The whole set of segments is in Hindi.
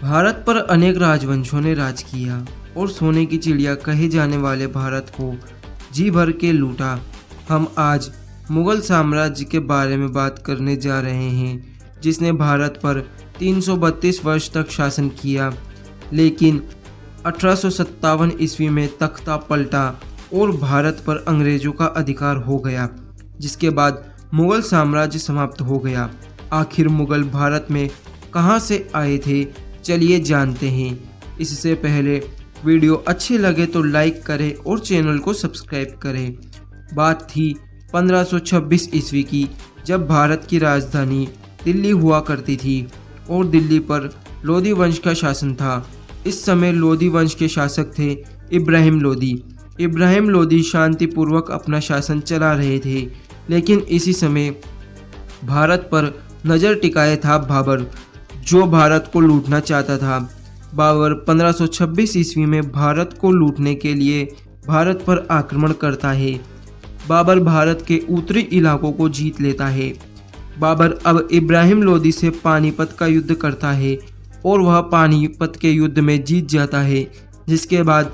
भारत पर अनेक राजवंशों ने राज किया और सोने की चिड़िया कहे जाने वाले भारत को जी भर के लूटा। हम आज मुगल साम्राज्य के बारे में बात करने जा रहे हैं, जिसने भारत पर 332 वर्ष तक शासन किया, लेकिन 1857 ईस्वी में तख्ता पलटा और भारत पर अंग्रेजों का अधिकार हो गया, जिसके बाद मुगल साम्राज्य समाप्त हो गया। आखिर मुगल भारत में कहां से आए थे, चलिए जानते हैं। इससे पहले वीडियो अच्छी लगे तो लाइक करें और चैनल को सब्सक्राइब करें। बात थी 1526 ईस्वी की, जब भारत की राजधानी दिल्ली हुआ करती थी और दिल्ली पर लोधी वंश का शासन था। इस समय लोधी वंश के शासक थे इब्राहिम लोधी। इब्राहिम लोधी शांतिपूर्वक अपना शासन चला रहे थे, लेकिन इसी समय भारत पर नज़र टिकाए था बाबर, जो भारत को लूटना चाहता था। बाबर 1526 ईस्वी में भारत को लूटने के लिए भारत पर आक्रमण करता है। बाबर भारत के उत्तरी इलाकों को जीत लेता है। बाबर अब इब्राहिम लोधी से पानीपत का युद्ध करता है और वह पानीपत के युद्ध में जीत जाता है, जिसके बाद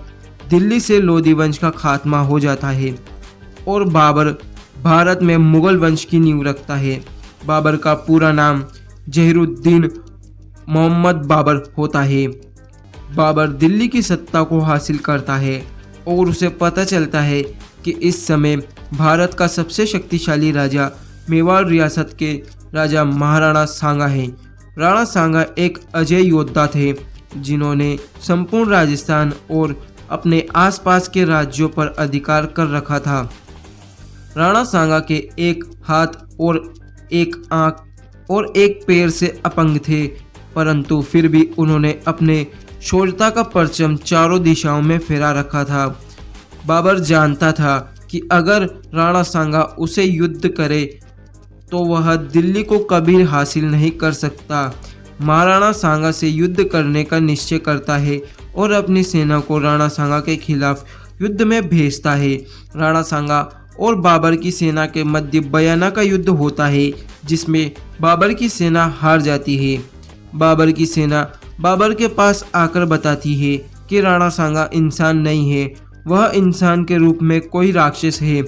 दिल्ली से लोधी वंश का खात्मा हो जाता है और बाबर भारत में मुगल वंश की नींव रखता है। बाबर का पूरा नाम जहीरुद्दीन मोहम्मद बाबर होता है। बाबर दिल्ली की सत्ता को हासिल करता है और उसे पता चलता है कि इस समय भारत का सबसे शक्तिशाली राजा मेवाड़ रियासत के राजा महाराणा सांगा हैं। राणा सांगा एक अजय योद्धा थे, जिन्होंने संपूर्ण राजस्थान और अपने आसपास के राज्यों पर अधिकार कर रखा था। राणा सांगा के एक हाथ और एक आंख और एक पैर से अपंग थे, परंतु फिर भी उन्होंने अपने शौर्यता का परचम चारों दिशाओं में फहरा रखा था। बाबर जानता था कि अगर राणा सांगा उसे युद्ध करे तो वह दिल्ली को कभी हासिल नहीं कर सकता। महाराणा सांगा से युद्ध करने का निश्चय करता है और अपनी सेना को राणा सांगा के खिलाफ युद्ध में भेजता है। राणा सांगा और बाबर की सेना के मध्य बयाना का युद्ध होता है, जिसमें बाबर की सेना हार जाती है। बाबर की सेना बाबर के पास आकर बताती है कि राणा सांगा इंसान नहीं है, वह इंसान के रूप में कोई राक्षस है।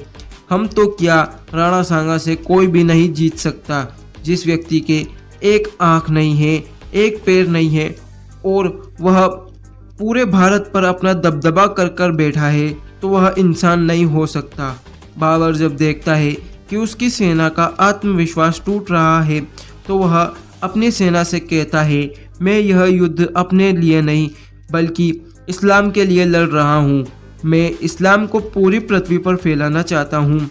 हम तो क्या, राणा सांगा से कोई भी नहीं जीत सकता। जिस व्यक्ति के एक आंख नहीं है, एक पैर नहीं है और वह पूरे भारत पर अपना दबदबा कर कर बैठा है, तो वह इंसान नहीं हो सकता। बाबर जब देखता है कि उसकी सेना का आत्मविश्वास टूट रहा है, तो वह अपनी सेना से कहता है, मैं यह युद्ध अपने लिए नहीं बल्कि इस्लाम के लिए लड़ रहा हूँ। मैं इस्लाम को पूरी पृथ्वी पर फैलाना चाहता हूँ।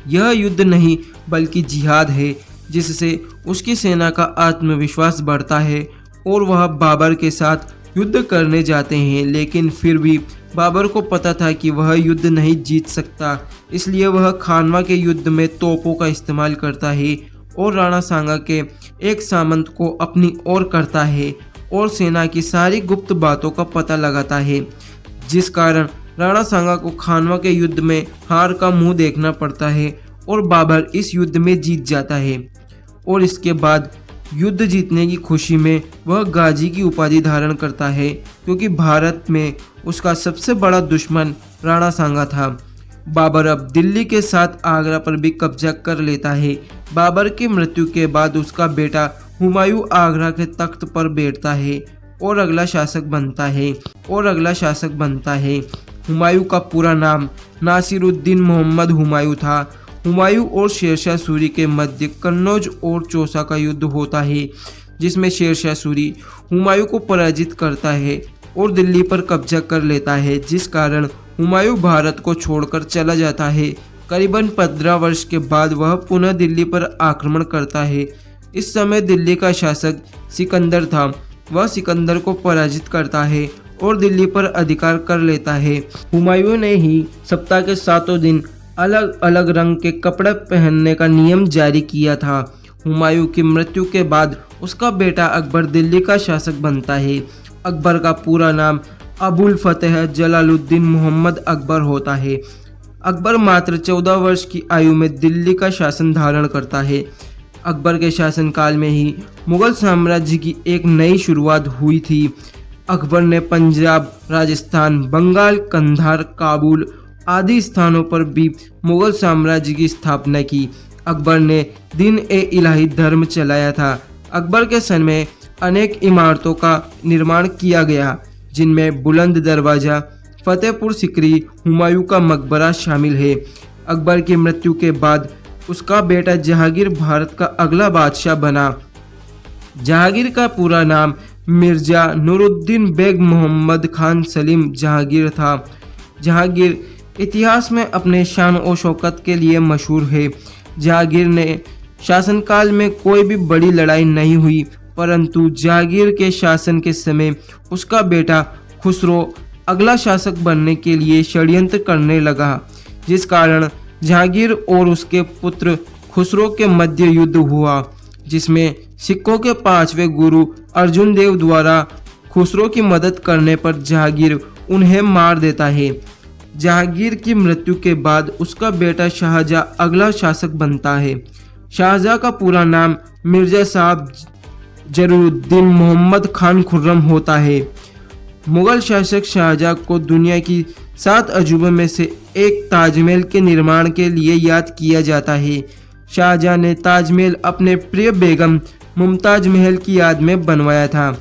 यह युद्ध नहीं बल्कि जिहाद है, जिससे उसकी सेना का आत्मविश्वास बढ़ता है और वह बाबर के साथ युद्ध करने जाते हैं। लेकिन फिर भी बाबर को पता था कि वह युद्ध नहीं जीत सकता, इसलिए वह खानवा के युद्ध में तोपों का इस्तेमाल करता है और राणा सांगा के एक सामंत को अपनी ओर करता है और सेना की सारी गुप्त बातों का पता लगाता है, जिस कारण राणा सांगा को खानवा के युद्ध में हार का मुंह देखना पड़ता है और बाबर इस युद्ध में जीत जाता है। और इसके बाद युद्ध जीतने की खुशी में वह गाजी की उपाधि धारण करता है, क्योंकि भारत में उसका सबसे बड़ा दुश्मन राणा सांगा था। बाबर अब दिल्ली के साथ आगरा पर भी कब्जा कर लेता है। बाबर की मृत्यु के बाद उसका बेटा हुमायूं आगरा के तख्त पर बैठता है और अगला शासक बनता है। हुमायूं का पूरा नाम नासिरुद्दीन मोहम्मद हुमायूं था। हुमायूं और शेरशाह सूरी के मध्य कन्नौज और चौसा का युद्ध होता है, जिसमें शेरशाह सूरी हुमायूं को पराजित करता है और दिल्ली पर कब्जा कर लेता है, जिस कारण हुमायूं भारत को छोड़कर चला जाता है। करीबन 15 वर्ष के बाद वह पुनः दिल्ली पर आक्रमण करता है। इस समय दिल्ली का शासक सिकंदर था। वह सिकंदर को पराजित करता है और दिल्ली पर अधिकार कर लेता है। हुमायूं ने ही सप्ताह के 7 दिन अलग अलग रंग के कपड़े पहनने का नियम जारी किया था। हुमायूं की मृत्यु के बाद उसका बेटा अकबर दिल्ली का शासक बनता है। अकबर का पूरा नाम अबुल फतेह जलालुद्दीन मोहम्मद अकबर होता है। अकबर मात्र 14 वर्ष की आयु में दिल्ली का शासन धारण करता है। अकबर के शासनकाल में ही मुगल साम्राज्य की एक नई शुरुआत हुई थी। अकबर ने पंजाब, राजस्थान, बंगाल, कंधार, काबुल आदि स्थानों पर भी मुगल साम्राज्य की स्थापना की। अकबर ने दीन-ए-इलाही धर्म चलाया था। अकबर के समय में अनेक इमारतों का निर्माण किया गया, जिनमें बुलंद दरवाज़ा, फतेहपुर सिकरी, हुमायूं का मकबरा शामिल है। अकबर की मृत्यु के बाद उसका बेटा जहांगीर भारत का अगला बादशाह बना। जहांगीर का पूरा नाम मिर्जा नूरुद्दीन बेग मोहम्मद खान सलीम जहांगीर था। जहांगीर इतिहास में अपने शान और शौकत के लिए मशहूर है। जहांगीर ने शासनकाल में कोई भी बड़ी लड़ाई नहीं हुई, परंतु जहांगीर के शासन के समय उसका बेटा खुसरो अगला शासक बनने के लिए षड्यंत्र करने लगा, जिस कारण जहांगीर और उसके पुत्र खुसरो के मध्य युद्ध हुआ, जिसमें सिखों के 5वें गुरु अर्जुन देव द्वारा खुसरो की मदद करने पर जहांगीर उन्हें मार देता है। जहांगीर की मृत्यु के बाद उसका बेटा शाहजहां अगला शासक बनता है। शाहजहां का पूरा नाम मिर्जा साहब जरूरुद्दीन मोहम्मद खान खुर्रम होता है। मुगल शासक शाहजहां को दुनिया की 7 अजूबों में से एक ताजमहल के निर्माण के लिए याद किया जाता है। शाहजहां ने ताजमहल अपने प्रिय बेगम मुमताज महल की याद में बनवाया था।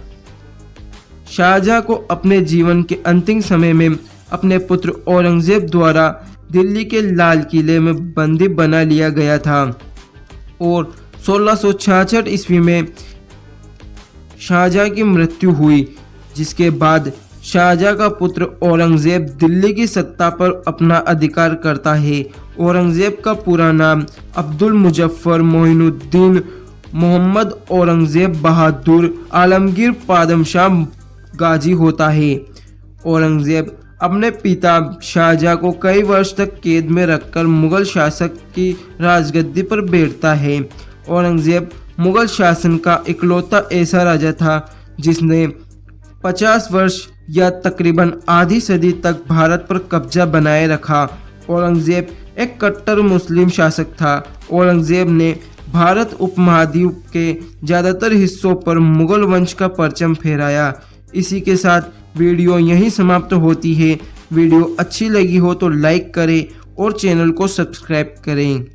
शाहजहां को अपने जीवन के अंतिम समय में अपने पुत्र औरंगजेब द्वारा दिल्ली के लाल किले में बंदी बना लिया गया था और 1666 ईस्वी में शाहजहां की मृत्यु हुई, जिसके बाद शाहजहां का पुत्र औरंगजेब दिल्ली की सत्ता पर अपना अधिकार करता है। औरंगजेब का पूरा नाम अब्दुल मुजफ्फर मोइनुद्दीन मोहम्मद औरंगजेब बहादुर आलमगीर पादमशाह गाजी होता है। औरंगजेब अपने पिता शाहजहां को कई वर्ष तक कैद में रखकर मुगल शासक की राजगद्दी पर बैठता है। औरंगजेब मुगल शासन का इकलौता ऐसा राजा था जिसने 50 वर्ष या तकरीबन आधी सदी तक भारत पर कब्जा बनाए रखा। औरंगजेब एक कट्टर मुस्लिम शासक था। औरंगजेब ने भारत उपमहाद्वीप के ज़्यादातर हिस्सों पर मुगल वंश का परचम फहराया। इसी के साथ वीडियो यहीं समाप्त होती है। वीडियो अच्छी लगी हो तो लाइक करें और चैनल को सब्सक्राइब करें।